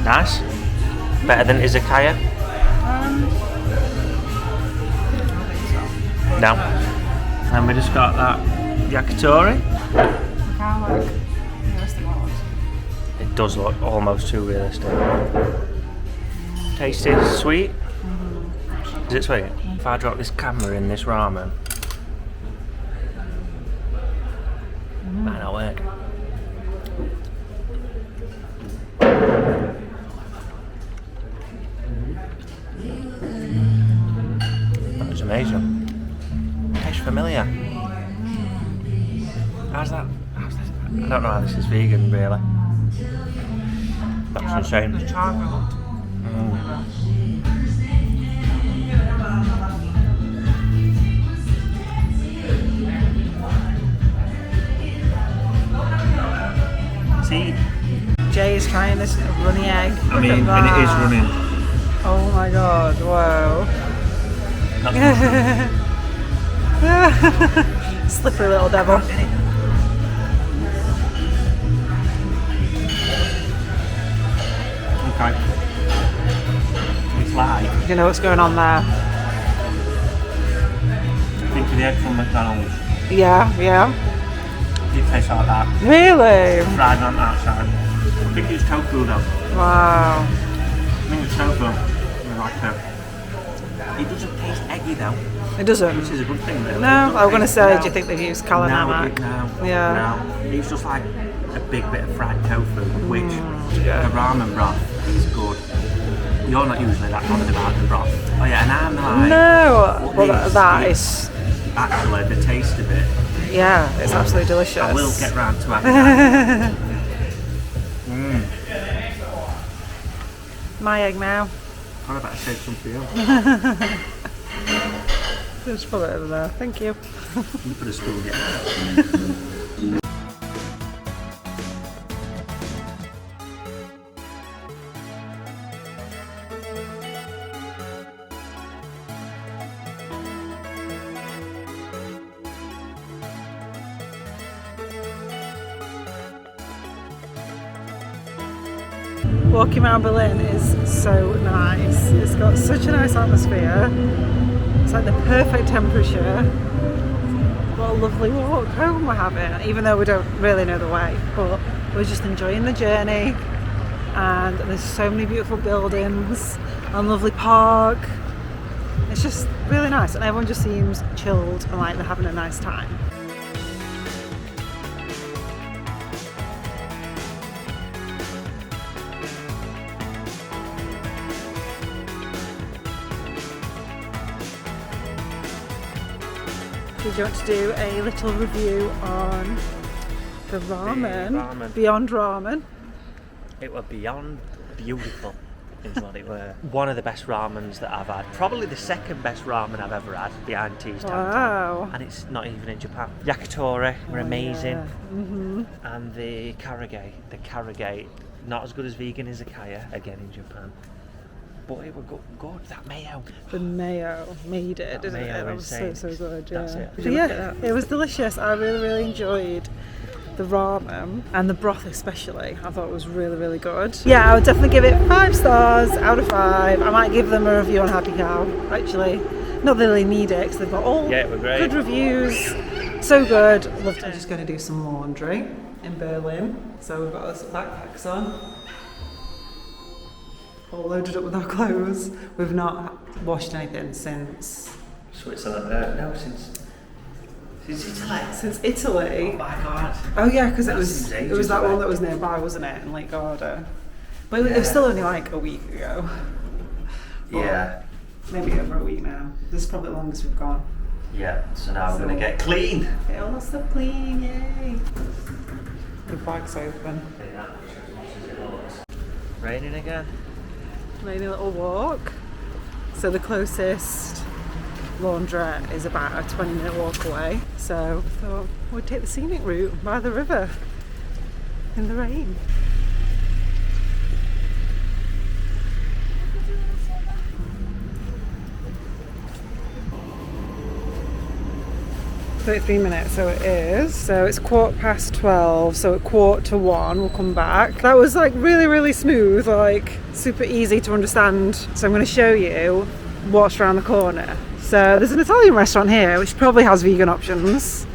[SPEAKER 1] Nice. Better than izakaya? No. And we just got that yakitori. It does look almost too realistic. Tasty, sweet. Is it sweet? If I drop this camera in this ramen, might not work. That was amazing. Tastes familiar. How's that? I don't know how this is vegan, really. That's insane.
[SPEAKER 2] is trying this runny egg.
[SPEAKER 1] I mean, and it is running.
[SPEAKER 2] Oh my god, whoa. Slippery little devil.
[SPEAKER 1] Okay. It's like...
[SPEAKER 2] You know what's going on there?
[SPEAKER 1] Think of the egg from McDonald's.
[SPEAKER 2] Yeah, yeah.
[SPEAKER 1] It tastes like that.
[SPEAKER 2] Really?
[SPEAKER 1] Fried on the outside. I think it's tofu though.
[SPEAKER 2] Wow.
[SPEAKER 1] I think it's tofu. It doesn't taste eggy though.
[SPEAKER 2] It doesn't?
[SPEAKER 1] Which is a good thing really.
[SPEAKER 2] No, I was going to say, do you think they've used calamari?
[SPEAKER 1] No.
[SPEAKER 2] Yeah.
[SPEAKER 1] No. It's just like a big bit of fried tofu, which
[SPEAKER 2] yeah.
[SPEAKER 1] the ramen broth is good. You're not usually that bothered about the broth. Oh yeah, and I'm like...
[SPEAKER 2] No! Well, that is...
[SPEAKER 1] Actually, the taste of it.
[SPEAKER 2] Yeah, it's absolutely delicious.
[SPEAKER 1] I will get round to having that.
[SPEAKER 2] My egg now.
[SPEAKER 1] I better save some for you.
[SPEAKER 2] Just put it over there. Thank you.
[SPEAKER 1] You put a spoon in.
[SPEAKER 2] Walking around Berlin is so nice. It's got such a nice atmosphere. It's like the perfect temperature. What a lovely walk home we're having, even though we don't really know the way, but we're just enjoying the journey. And there's so many beautiful buildings and lovely park. It's just really nice, and everyone just seems chilled and like they're having a nice time. Did you want to do a little review on the ramen? Beyond ramen.
[SPEAKER 1] It was beyond beautiful, is what it were. One of the best ramens that I've had. Probably the second best ramen I've ever had behind Tea's Town.
[SPEAKER 2] Wow.
[SPEAKER 1] And it's not even in Japan. Yakitori were amazing.
[SPEAKER 2] Yeah. Mm-hmm.
[SPEAKER 1] And the karage, not as good as vegan izakaya, again in Japan. But it was good, that mayo.
[SPEAKER 2] The mayo made it, didn't it?
[SPEAKER 1] Mayo
[SPEAKER 2] That was so good, yeah.
[SPEAKER 1] That's it.
[SPEAKER 2] But yeah, it was delicious. I really enjoyed the ramen and the broth especially. I thought it was really good. Yeah, I would definitely give it 5 stars out of 5. I might give them a review on Happy Cow, actually. Not that they need it, because they've got all good reviews. So good. Loved it. I'm just going to do some laundry in Berlin. So we've got our backpacks on. All loaded up with our clothes. We've not washed anything since
[SPEAKER 1] Switzerland, no, since Italy.
[SPEAKER 2] Since Italy.
[SPEAKER 1] Oh my god.
[SPEAKER 2] Oh yeah, because it was that one that was nearby, wasn't it, in Lake Garda? But it was still only like a week ago. But
[SPEAKER 1] yeah.
[SPEAKER 2] Maybe over a week now. This is probably the longest we've gone.
[SPEAKER 1] Yeah, so now we're gonna get clean.
[SPEAKER 2] Get all the stuff clean, yay! The bag's open.
[SPEAKER 1] Raining again.
[SPEAKER 2] Made a little walk. So the closest laundrette is about a 20-minute walk away. So I thought we'd take the scenic route by the river in the rain. .3 so it is. So it's 12:15, so at 1:45 we'll come back. That was like really smooth, like super easy to understand. So I'm going to show you what's around the corner. So there's an Italian restaurant here which probably has vegan options,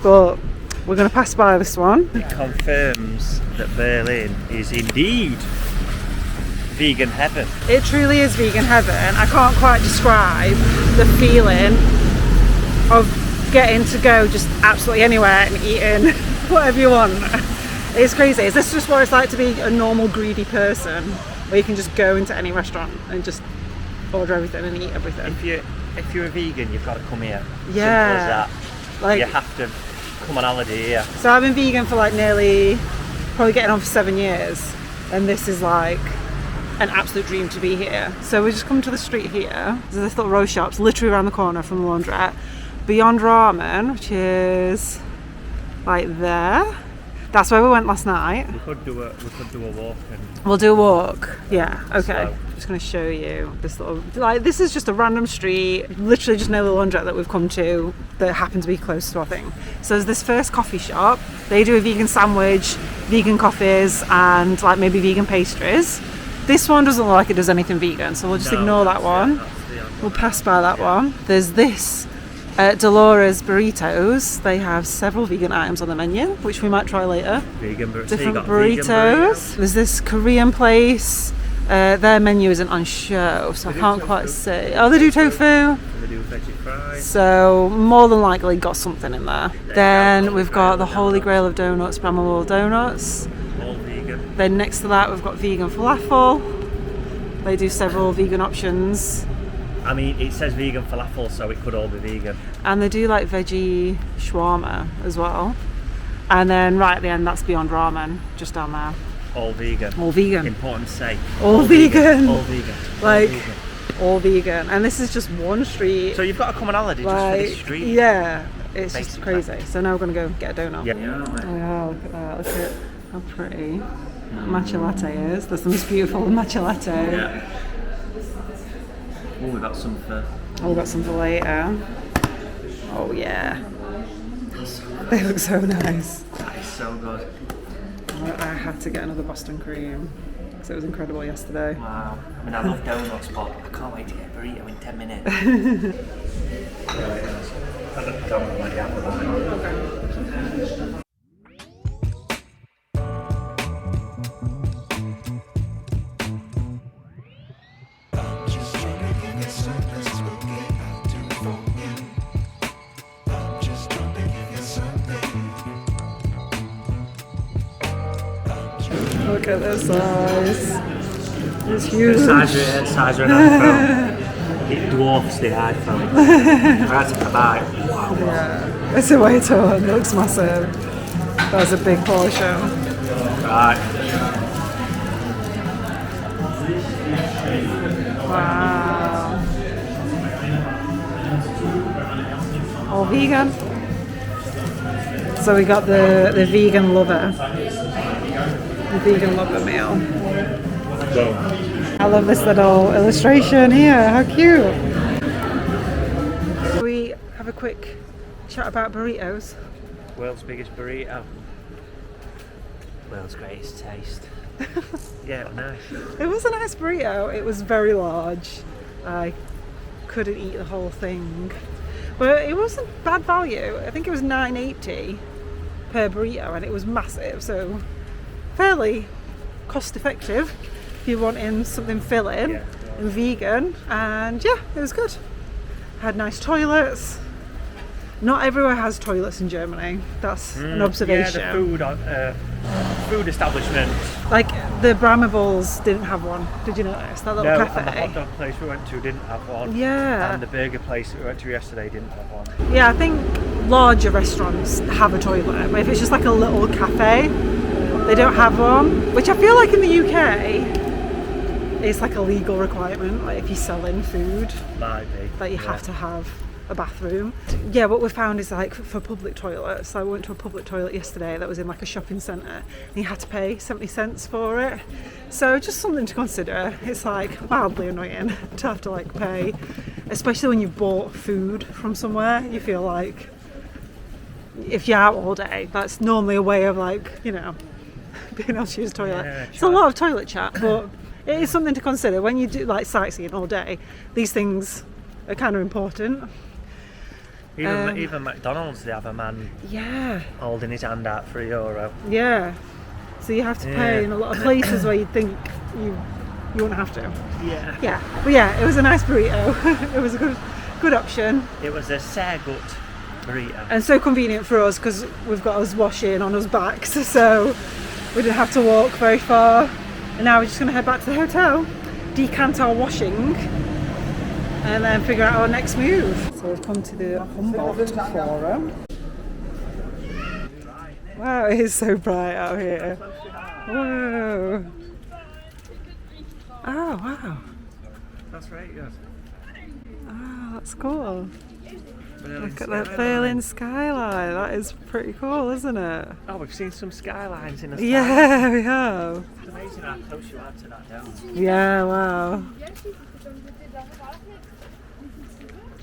[SPEAKER 2] but we're going to pass by this one.
[SPEAKER 1] It confirms that Berlin is indeed vegan heaven.
[SPEAKER 2] It truly is vegan heaven. I can't quite describe the feeling of getting to go just absolutely anywhere and eating whatever you want. It's crazy. Is this just what it's like to be a normal greedy person, where you can just go into any restaurant and just order everything and eat everything?
[SPEAKER 1] If you're a vegan, you've got to come here.
[SPEAKER 2] Yeah.
[SPEAKER 1] Simple as that. Like, you have to come on holiday here.
[SPEAKER 2] So I've been vegan for like probably getting on for 7 years, and this is like an absolute dream to be here. So we just come to the street here. There's this little row shops literally around the corner from the laundrette. Beyond Ramen, which is like there. That's where we went last night.
[SPEAKER 1] We could do a walk and
[SPEAKER 2] We'll do a walk. Yeah, okay.
[SPEAKER 1] Slow.
[SPEAKER 2] Just going to show you this little, like, this is just a random street, literally just near the laundrette that we've come to that happens to be close to our thing. So there's this first coffee shop. They do a vegan sandwich, vegan coffees, and like maybe vegan pastries. This one doesn't look like it does anything vegan, so we'll just ignore that one. We'll pass by that one. There's this Dolores Burritos. They have several vegan items on the menu, which we might try later.
[SPEAKER 1] vegan burritos.
[SPEAKER 2] Different burritos. There's this Korean place. Their menu isn't on show, so I can't quite say. Oh, they do tofu.
[SPEAKER 1] They do veggie fries.
[SPEAKER 2] So more than likely got something in there. Then we've got the Holy Grail of Donuts, Brammibals Donuts.
[SPEAKER 1] All vegan.
[SPEAKER 2] Then next to that we've got vegan falafel. They do several vegan options.
[SPEAKER 1] I mean, it says vegan falafel, so it could all be vegan.
[SPEAKER 2] And they do like veggie shawarma as well. And then right at the end, that's Beyond Ramen, just down there.
[SPEAKER 1] All vegan.
[SPEAKER 2] All vegan.
[SPEAKER 1] Important to say.
[SPEAKER 2] All vegan.
[SPEAKER 1] All vegan.
[SPEAKER 2] Like,
[SPEAKER 1] all vegan.
[SPEAKER 2] all vegan. And this is just one street.
[SPEAKER 1] So you've got a commonality just for this street.
[SPEAKER 2] Yeah, it's just
[SPEAKER 1] basically.
[SPEAKER 2] crazy. So now we're going to go get a donut.
[SPEAKER 1] Yeah.
[SPEAKER 2] Oh, look at that. Look at how pretty matcha latte is. That's the most beautiful matcha latte.
[SPEAKER 1] Yeah. Oh, we got some for.
[SPEAKER 2] Oh, we got some for later. Oh, yeah. They look so nice.
[SPEAKER 1] That is so good.
[SPEAKER 2] I had to get another Boston cream because it was incredible yesterday.
[SPEAKER 1] Wow. I mean, I love donuts, but I can't wait to get a burrito in 10 minutes. I don't like that.
[SPEAKER 2] Look at the size. It's huge.
[SPEAKER 1] The size of an iPhone. It dwarfs the iPhone. I had to buy it. Wow.
[SPEAKER 2] Yeah, it's a way to. It looks massive. That's a big portion.
[SPEAKER 1] Right.
[SPEAKER 2] Wow. All vegan. So we got the vegan lover. The vegan lover meal. I love this little illustration here. How cute. Can we have a quick chat about burritos?
[SPEAKER 1] World's biggest burrito. World's greatest taste. Yeah, nice.
[SPEAKER 2] It was a nice burrito. It was very large. I couldn't eat the whole thing. But it wasn't bad value. I think it was $9.80 per burrito and it was massive. So fairly cost effective if you're wanting something filling and vegan, and yeah, it was good. Had nice toilets. Not everywhere has toilets in Germany. That's an observation.
[SPEAKER 1] Yeah, the food establishment.
[SPEAKER 2] Like the Brammibals didn't have one. Did you notice that little cafe?
[SPEAKER 1] And the hot dog place we went to didn't have one.
[SPEAKER 2] Yeah.
[SPEAKER 1] And the burger place we went to yesterday didn't have one.
[SPEAKER 2] Yeah, I think larger restaurants have a toilet, but if it's just like a little cafe, they don't have one, which I feel like in the UK it's like a legal requirement, like if you're selling food,
[SPEAKER 1] Might be.
[SPEAKER 2] that you have to have a bathroom. Yeah, what we found is like for public toilets, I went to a public toilet yesterday that was in like a shopping centre and you had to pay 70 cents for it. So just something to consider. It's like wildly annoying to have to like pay, especially when you've bought food from somewhere. You feel like if you're out all day, that's normally a way of like, you know, being able to use the toilet.
[SPEAKER 1] Yeah,
[SPEAKER 2] it's a lot of toilet chat, but it is something to consider when you do like sightseeing all day. These things are kind of important.
[SPEAKER 1] Even McDonald's, they have a man holding his hand out for €1.
[SPEAKER 2] Yeah. So you have to pay in a lot of places where you'd think you wouldn't have to.
[SPEAKER 1] Yeah.
[SPEAKER 2] Yeah. But yeah, it was a nice burrito. It was a good option.
[SPEAKER 1] It was a sehr gut burrito.
[SPEAKER 2] And so convenient for us because we've got us washing on us backs, so we didn't have to walk very far. And now we're just going to head back to the hotel, decant our washing, and then figure out our next move. So we've come to the Humboldt Forum. Wow, it is so bright out here. Whoa. Oh, wow.
[SPEAKER 1] That's right, yes.
[SPEAKER 2] Oh, that's cool. Look at that Berlin skyline. That is pretty cool, isn't it?
[SPEAKER 1] Oh, we've seen some skylines in the
[SPEAKER 2] Yeah, we have.
[SPEAKER 1] It's amazing how close you are to that down.
[SPEAKER 2] Yeah, wow.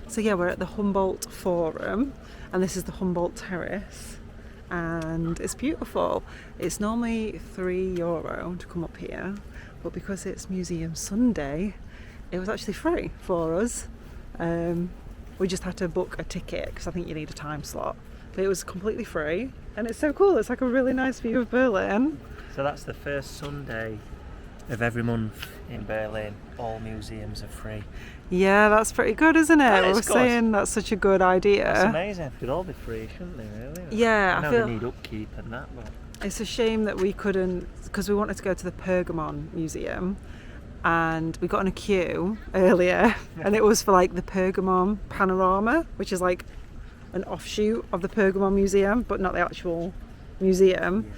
[SPEAKER 2] So yeah, we're at the Humboldt Forum, and this is the Humboldt Terrace, and it's beautiful. It's normally €3 to come up here, but because it's Museum Sunday, it was actually free for us. We just had to book a ticket because I think you need a time slot, but it was completely free, and it's so cool. It's like a really nice view of Berlin.
[SPEAKER 1] So that's the first Sunday of every month in Berlin. All museums are free.
[SPEAKER 2] Yeah, that's pretty good, isn't it?
[SPEAKER 1] That is
[SPEAKER 2] We're
[SPEAKER 1] good.
[SPEAKER 2] saying that's such a good idea.
[SPEAKER 1] That's amazing. They'd all be free, shouldn't they, really?
[SPEAKER 2] Yeah,
[SPEAKER 1] I know
[SPEAKER 2] I feel
[SPEAKER 1] they need upkeep and that, but...
[SPEAKER 2] It's a shame that we couldn't, because we wanted to go to the Pergamon Museum, and we got in a queue earlier, and it was for like the Pergamon Panorama, which is like an offshoot of the Pergamon Museum, but not the actual museum.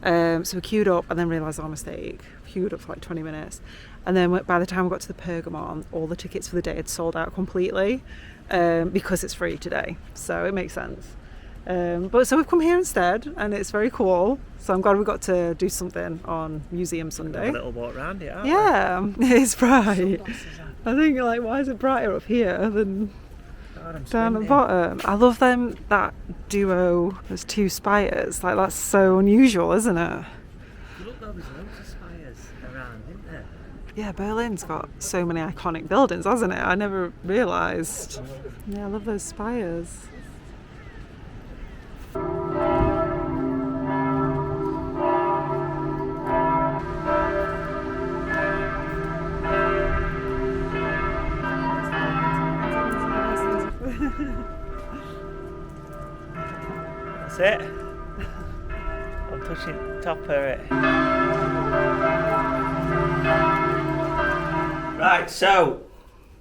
[SPEAKER 2] So we queued up and then realised our mistake. Queued up for like 20 minutes. And then by the time we got to the Pergamon, all the tickets for the day had sold out completely, because it's free today. So it makes sense. But so we've come here instead, and it's very cool. So I'm glad we got to do something on Museum Sunday.
[SPEAKER 1] Have a little walk around it, aren't
[SPEAKER 2] Yeah, it's bright.
[SPEAKER 1] we?
[SPEAKER 2] I think, like, why is it brighter up here than
[SPEAKER 1] God, I'm
[SPEAKER 2] down at the
[SPEAKER 1] squinting.
[SPEAKER 2] bottom? I love them, that duo, there's two spires. Like, that's so unusual, isn't it?
[SPEAKER 1] You look, though, there's loads of spires around, isn't there?
[SPEAKER 2] Yeah, Berlin's got so many iconic buildings, hasn't it? I never realised. Yeah, I love those spires.
[SPEAKER 1] That's it. I'm touching top of it. Right, so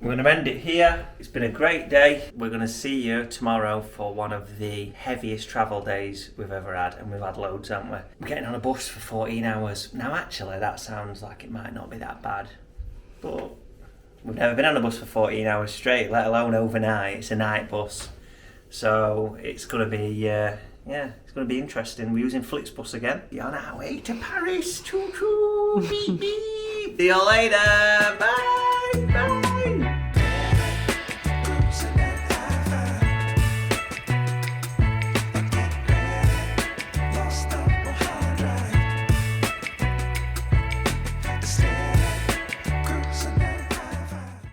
[SPEAKER 1] we're going to end it here. It's been a great day. We're going to see you tomorrow for one of the heaviest travel days we've ever had, and we've had loads, haven't we? We're getting on a bus for 14 hours. Now, actually, that sounds like it might not be that bad, but we've never been on a bus for 14 hours straight, let alone overnight. It's a night bus, so it's going to be it's going to be interesting. We're using Flixbus again. We're on our way to Paris. Choo choo, beep beep. See you later. Bye. Bye.